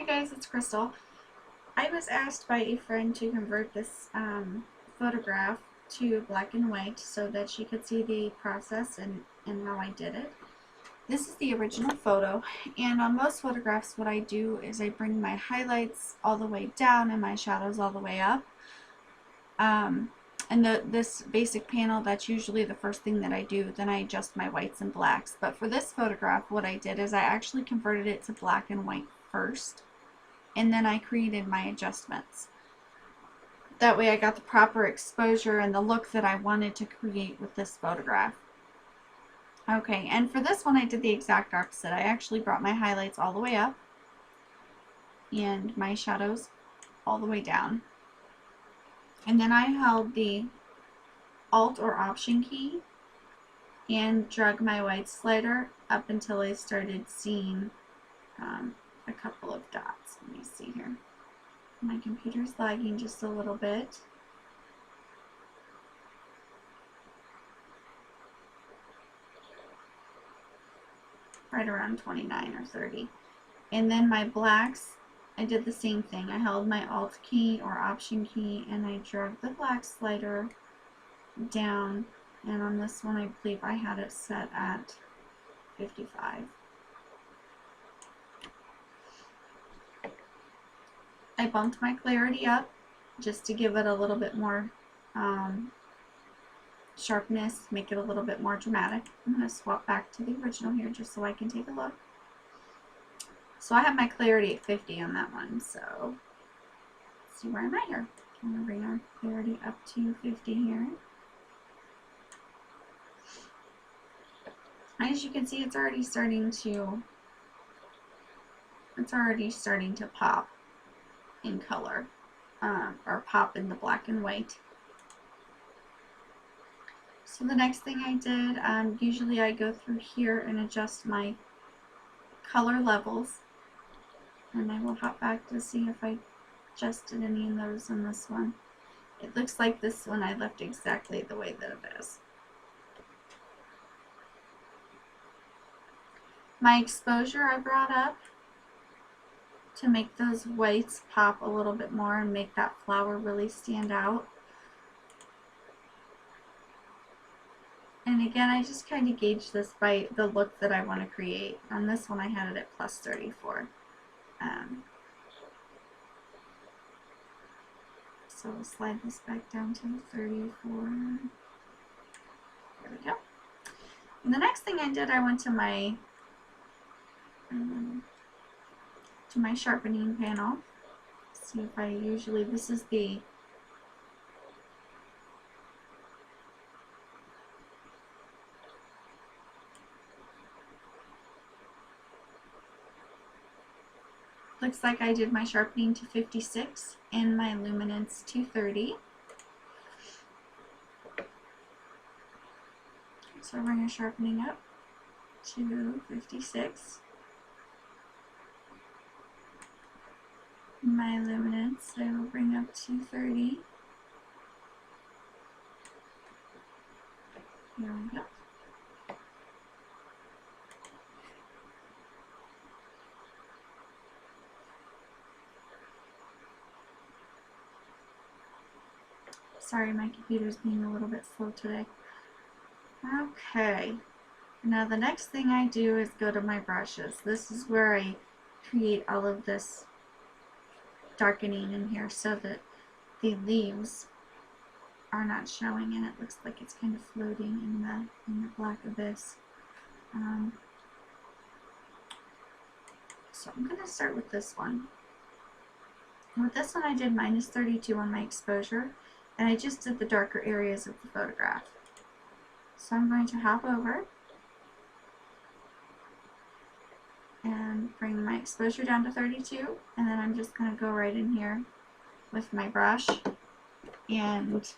Hi guys, it's Crystal. I was asked by a friend to convert this photograph to black and white so that she could see the process and how I did it. This is the original photo, and on most photographs what I do is I bring my highlights all the way down and my shadows all the way up. And this basic panel, that's usually the first thing that I do. Then I adjust my whites and blacks. But for this photograph, what I did is I actually converted it to black and white first, and then I created my adjustments. That way I got the proper exposure and the look that I wanted to create with this photograph. Okay, and for this one I did the exact opposite. I actually brought my highlights all the way up and my shadows all the way down. And then I held the Alt or Option key and drug my white slider up until I started seeing a couple of dots. Let me see here. My computer's lagging just a little bit. Right around 29 or 30. And then my blacks, I did the same thing. I held my Alt key or Option key and I drug the black slider down, and on this one I believe I had it set at 55. I bumped my clarity up just to give it a little bit more sharpness, make it a little bit more dramatic. I'm going to swap back to the original here just so I can take a look. So I have my clarity at 50 on that one, so let's see where I'm at here. I'm going to bring our clarity up to 50 here. As you can see, it's already starting to pop in color, or pop in the black and white. So the next thing I did, usually I go through here and adjust my color levels, and I will hop back to see if I adjusted any of those in this one. It looks like this one I left exactly the way that it is. My exposure I brought up to make those whites pop a little bit more and make that flower really stand out. And again, I just kind of gauge this by the look that I want to create. On this one I had it at plus 34. So we'll slide this back down to 34. There we go. And the next thing I did, I went to my sharpening panel. See if I usually, this is the looks like I did my sharpening to 56 and my luminance to 30. So I bring our sharpening up to 56. My luminance I will bring up to 30. Here we go. Sorry, my computer's being a little bit slow today. Okay, now the next thing I do is go to my brushes. This is where I create all of this darkening in here so that the leaves are not showing and it looks like it's kind of floating in the black abyss. So I'm going to start with this one. With this one I did minus 32 on my exposure, and I just did the darker areas of the photograph. So I'm going to hop over and bring my exposure down to 32, and then I'm just going to go right in here with my brush and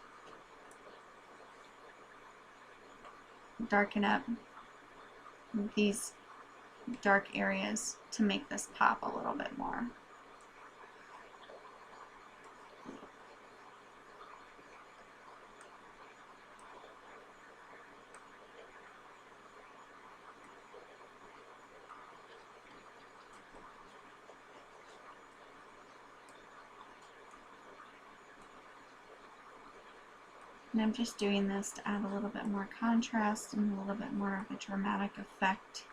darken up these dark areas to make this pop a little bit more. And I'm just doing this to add a little bit more contrast and a little bit more of a dramatic effect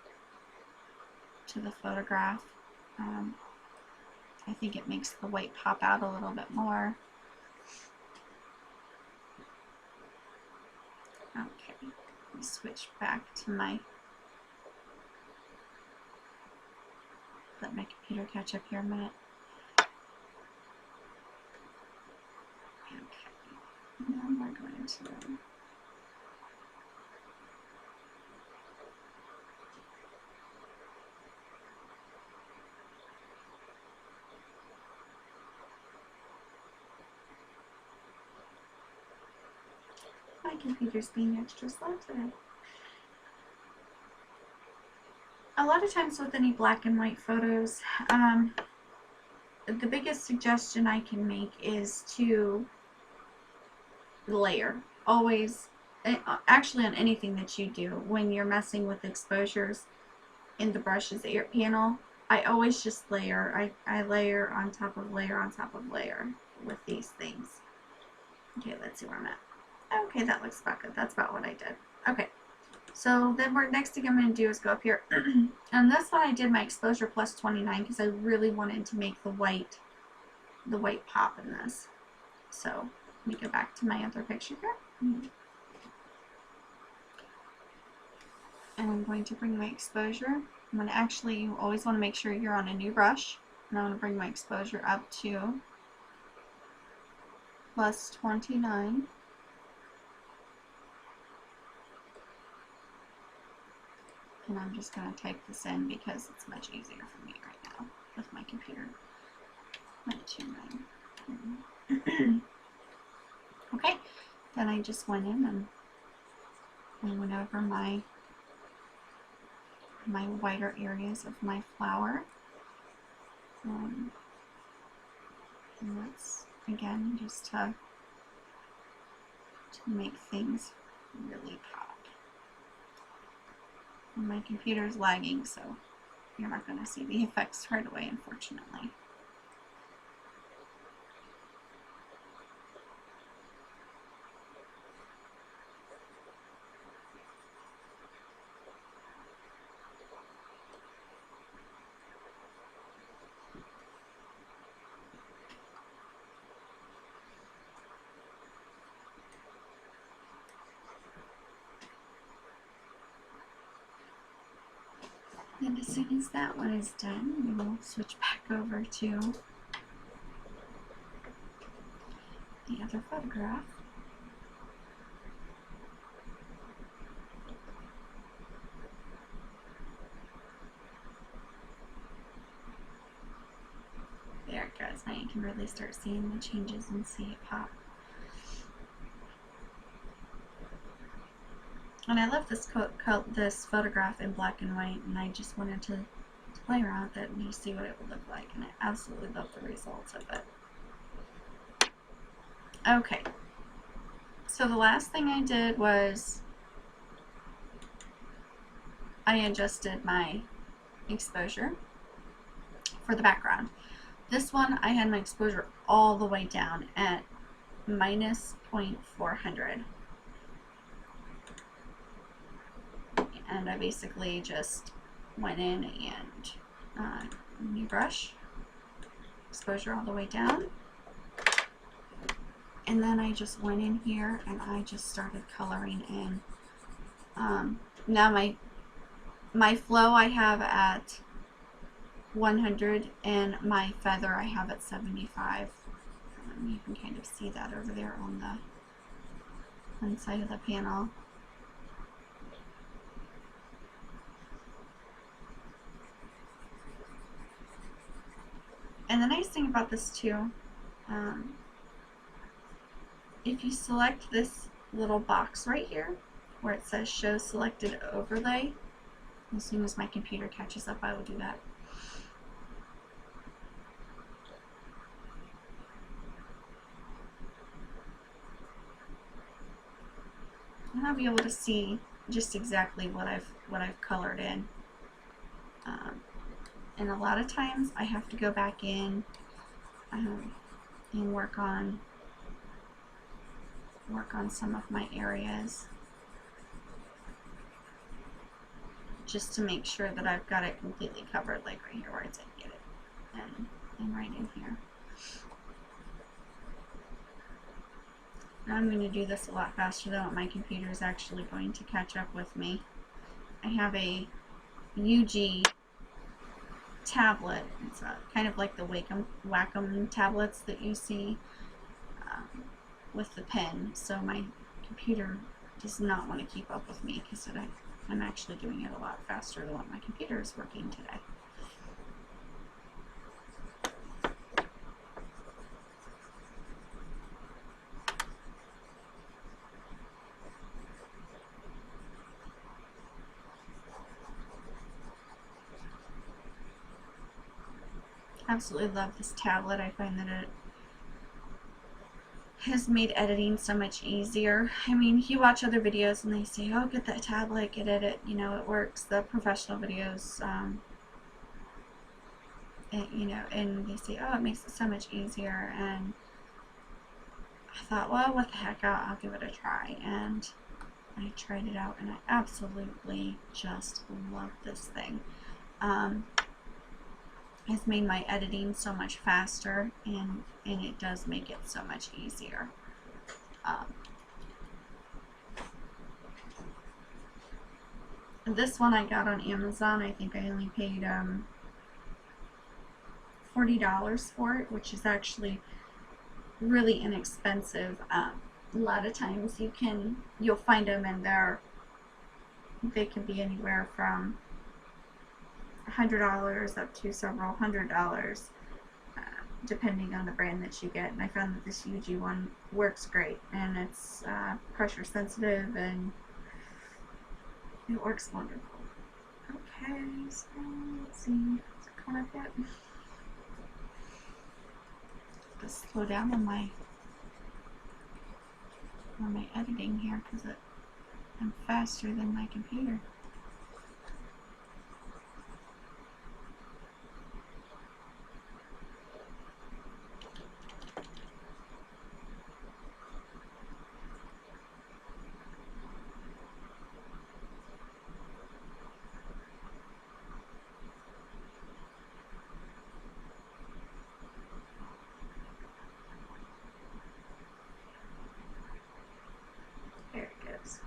to the photograph. I think it makes the white pop out a little bit more. Okay, let me switch back to let my computer catch up here a minute. Okay, now we're going to my computer's being extra slow today. A lot of times with any black and white photos, the biggest suggestion I can make is to layer. Always, actually on anything that you do, when you're messing with exposures in the brushes panel, I always just layer. I layer on top of layer on top of layer with these things. Okay, let's see where I'm at. Okay, that looks about good. That's about what I did. Okay, so then next thing I'm going to do is go up here. And this one I did my exposure plus 29 because I really wanted to make the white pop in this. So let me go back to my other picture here. And I'm going to bring my exposure. I'm going to actually, you always want to make sure you're on a new brush. And I'm going to bring my exposure up to plus 29. And I'm just going to type this in because it's much easier for me right now with my computer. 0.29. Okay, then I just went in and I went over my whiter areas of my flower. And that's, again, just to make things really pop. And my computer is lagging, so you're not going to see the effects right away, unfortunately. And as soon as that one is done, we will switch back over to the other photograph. There it goes. Now you can really start seeing the changes and see it pop. And I love this photograph in black and white, and I just wanted to play around with it and just see what it would look like, and I absolutely love the results of it. Okay, so the last thing I did was I adjusted my exposure for the background. This one I had my exposure all the way down at minus 0.400. And I basically just went in and new brush, exposure all the way down. And then I just went in here and I just started coloring in. Now my flow I have at 100 and my feather I have at 75. You can kind of see that over there on the one side of the panel. And the nice thing about this too, if you select this little box right here where it says show selected overlay, as soon as my computer catches up I will do that. And I'll be able to see just exactly what I've colored in. And a lot of times I have to go back in and work on work on some of my areas just to make sure that I've got it completely covered, like right here where I didn't get it, and right in here. I'm going to do this a lot faster than what my computer is actually going to catch up with me. I have a UG tablet. It's kind of like the Wacom tablets that you see with the pen. So my computer does not want to keep up with me because I'm actually doing it a lot faster than what my computer is working today. Absolutely love this tablet. I find that it has made editing so much easier. I mean, you watch other videos and they say, oh, get that tablet, get it, you know, it works. The professional videos, you know, and they say, oh, it makes it so much easier. And I thought, well, what the heck, I'll give it a try. And I tried it out and I absolutely just love this thing. It's made my editing so much faster, and it does make it so much easier. This one I got on Amazon. I think I only paid $40 for it, which is actually really inexpensive. A lot of times you'll find them and they can be anywhere from $100 up to several $100s, depending on the brand that you get. And I found that this UG one works great, and it's pressure sensitive and it works wonderful. Okay, so let's see, is it coming up yet? Just slow down on my editing here because I'm faster than my computer. There it goes.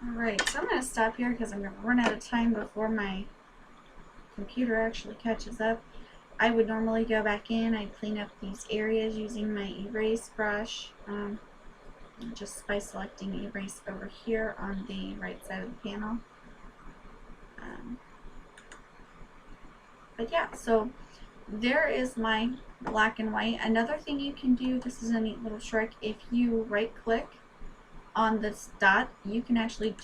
Alright, so I'm going to stop here because I'm going to run out of time before my computer actually catches up. I would normally go back in, I'd clean up these areas using my erase brush, just by selecting erase over here on the right side of the panel. But yeah, so there is my black and white. Another thing you can do, this is a neat little trick, if you right click on this dot, you can actually